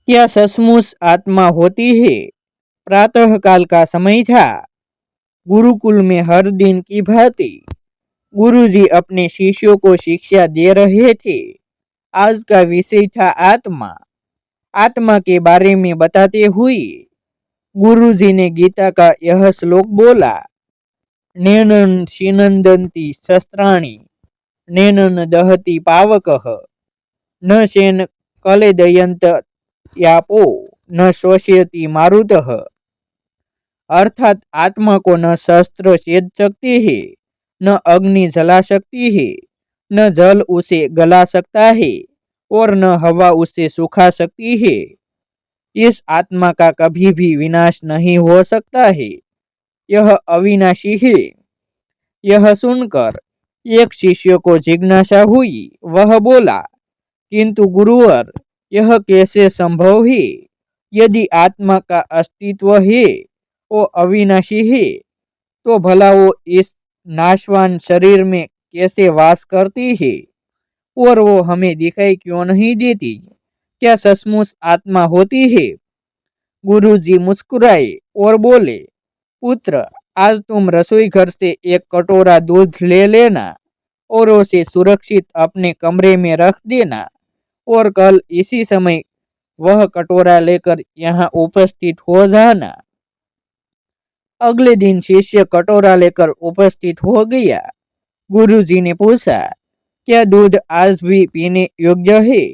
क्या सचमुच आत्मा होती है? प्रातः काल का समय था। गुरुकुल में हर दिन की भांति गुरुजी अपने शिष्यों को शिक्षा दे रहे थे। आज का विषय था आत्मा। आत्मा के बारे में बताते हुए गुरुजी ने गीता का यह श्लोक बोला, नैनं छिन्दन्ति शस्त्राणि नैनं दहति पावकः न शेन कलेदयन्त यापो न शोषयति मारुतः। अर्थात आत्मा को न शस्त्र छेद सकती है, न अग्नि जला सकती है, न जल उसे गला सकता है और न हवा उसे सुखा सकती है। इस आत्मा का कभी भी विनाश नहीं हो सकता है, यह अविनाशी है। यह सुनकर एक शिष्य को जिज्ञासा हुई। वह बोला, किंतु गुरुवर, यह कैसे संभव है? यदि आत्मा का अस्तित्व है, वो अविनाशी है, तो भला वो इस नाशवान शरीर में कैसे वास करती है और वो हमें दिखाई क्यों नहीं देती? क्या सचमुच आत्मा होती है? गुरुजी मुस्कुराए और बोले, पुत्र, आज तुम रसोई घर से एक कटोरा दूध ले लेना और उसे सुरक्षित अपने कमरे में रख देना और कल इसी समय वह कटोरा लेकर यहाँ उपस्थित हो जाना। अगले दिन शिष्य कटोरा लेकर उपस्थित हो गया। गुरुजी ने पूछा, क्या दूध आज भी पीने योग्य है?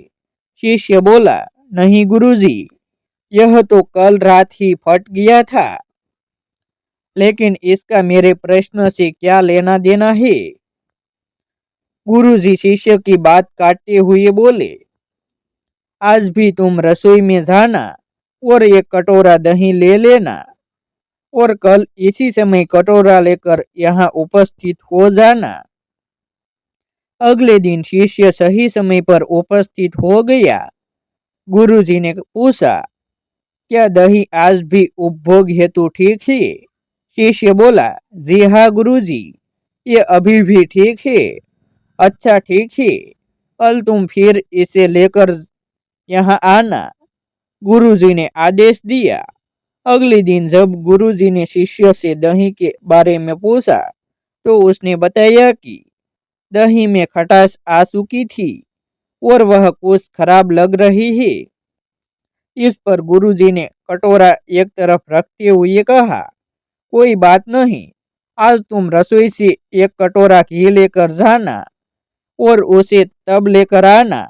शिष्य बोला, नहीं गुरुजी, यह तो कल रात ही फट गया था। लेकिन इसका मेरे प्रश्न से क्या लेना देना है? गुरुजी शिष्य की बात काटते हुए बोले, आज भी तुम रसोई में जाना और एक कटोरा दही ले लेना और कल इसी समय कटोरा लेकर यहाँ उपस्थित हो जाना। अगले दिन शिष्य सही समय पर उपस्थित हो गया। गुरुजी ने पूछा, क्या दही आज भी उपभोग हेतु ठीक है? शिष्य बोला, जी हाँ गुरुजी, ये अभी भी ठीक है। अच्छा ठीक है, कल तुम फिर इसे लेकर यहाँ आना। गुरुजी ने आदेश दिया। अगले दिन जब गुरुजी ने शिष्य से दही के बारे में पूछा तो उसने बताया कि दही में खटास आ चुकी थी और वह कुछ खराब लग रही है। इस पर गुरुजी ने कटोरा एक तरफ रखते हुए कहा, कोई बात नहीं, आज तुम रसोई से एक कटोरा घी लेकर जाना और उसे तब लेकर आना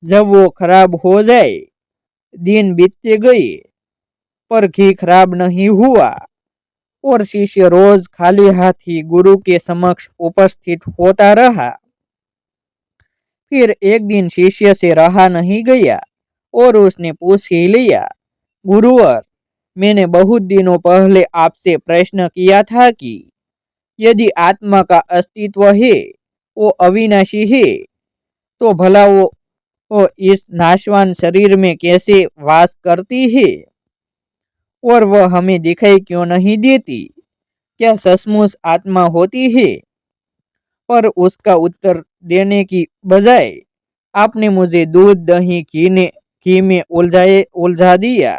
जब वो खराब हो जाए। दिन बीतते गए पर घी खराब नहीं हुआ और शिष्य रोज खाली हाथी गुरु के समक्ष उपस्थित होता रहा। फिर एक दिन शिष्य से रहा नहीं गया और उसने पूछ ही लिया, गुरुवर, मैंने बहुत दिनों पहले आपसे प्रश्न किया था कि यदि आत्मा का अस्तित्व है, वो अविनाशी है, तो भला वो इस नाशवान शरीर में कैसे वास करती है और वह हमें दिखाई क्यों नहीं देती? क्या सचमुच आत्मा होती है? पर उसका उत्तर देने की बजाय आपने मुझे दूध दही घी में उलझा दिया।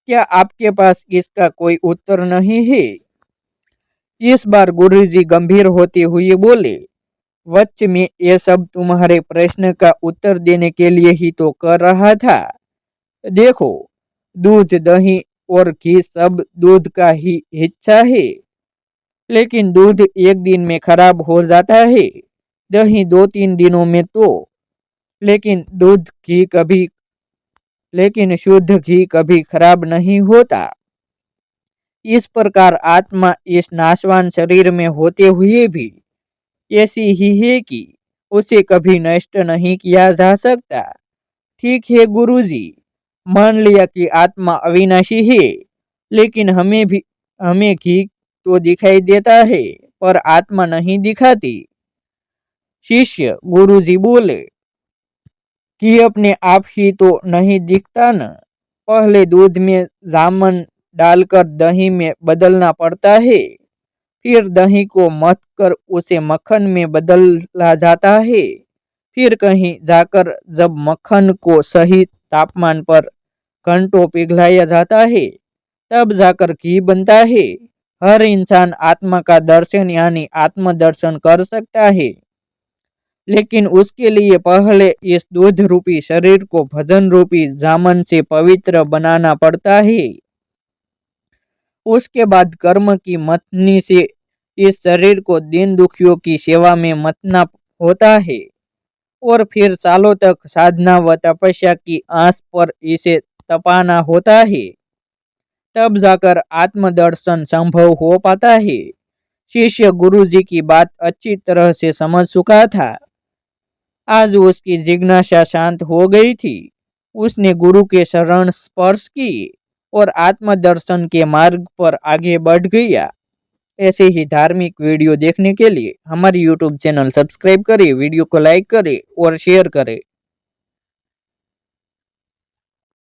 क्या आपके पास इसका कोई उत्तर नहीं है? इस बार गुरुजी गंभीर होते हुए बोले, वच्च में ये सब तुम्हारे प्रश्न का उत्तर देने के लिए ही तो कर रहा था। देखो, दूध दही और घी सब दूध का ही हिस्सा है, लेकिन दूध एक दिन में खराब हो जाता है, दही 2-3 दिनों में तो, लेकिन शुद्ध घी कभी खराब नहीं होता। इस प्रकार आत्मा इस नाशवान शरीर में होते हुए भी ऐसी ही है कि उसे कभी नष्ट नहीं किया जा सकता। ठीक है गुरुजी, मान लिया कि आत्मा अविनाशी है, लेकिन हमें घी तो दिखाई देता है पर आत्मा नहीं दिखाती। शिष्य, गुरुजी बोले, घी अपने आप ही तो नहीं दिखता न, पहले दूध में जामन डालकर दही में बदलना पड़ता है, फिर दही को मथ कर उसे मक्खन में बदला जाता है, फिर कहीं जाकर जब मक्खन को सही तापमान पर घंटों पिघलाया जाता है, तब जाकर घी बनता है। हर इंसान आत्मा का दर्शन यानी आत्मदर्शन कर सकता है, लेकिन उसके लिए पहले इस दूध रूपी शरीर को भजन रूपी जामन से पवित्र बनाना पड़ता है। उसके बाद कर्म की मथनी से इस शरीर को दीन दुखियों की सेवा में मतना होता है और फिर सालों तक साधना व तपस्या की आंच पर इसे तपाना होता है, तब जाकर आत्मदर्शन संभव हो पाता है। शिष्य गुरु जी की बात अच्छी तरह से समझ चुका था। आज उसकी जिज्ञासा शांत हो गई थी। उसने गुरु के शरण स्पर्श की और आत्मदर्शन के मार्ग पर आगे बढ़ गया। ऐसे ही धार्मिक वीडियो देखने के लिए हमारी यूट्यूब चैनल सब्सक्राइब करें, वीडियो को लाइक करें और शेयर करें।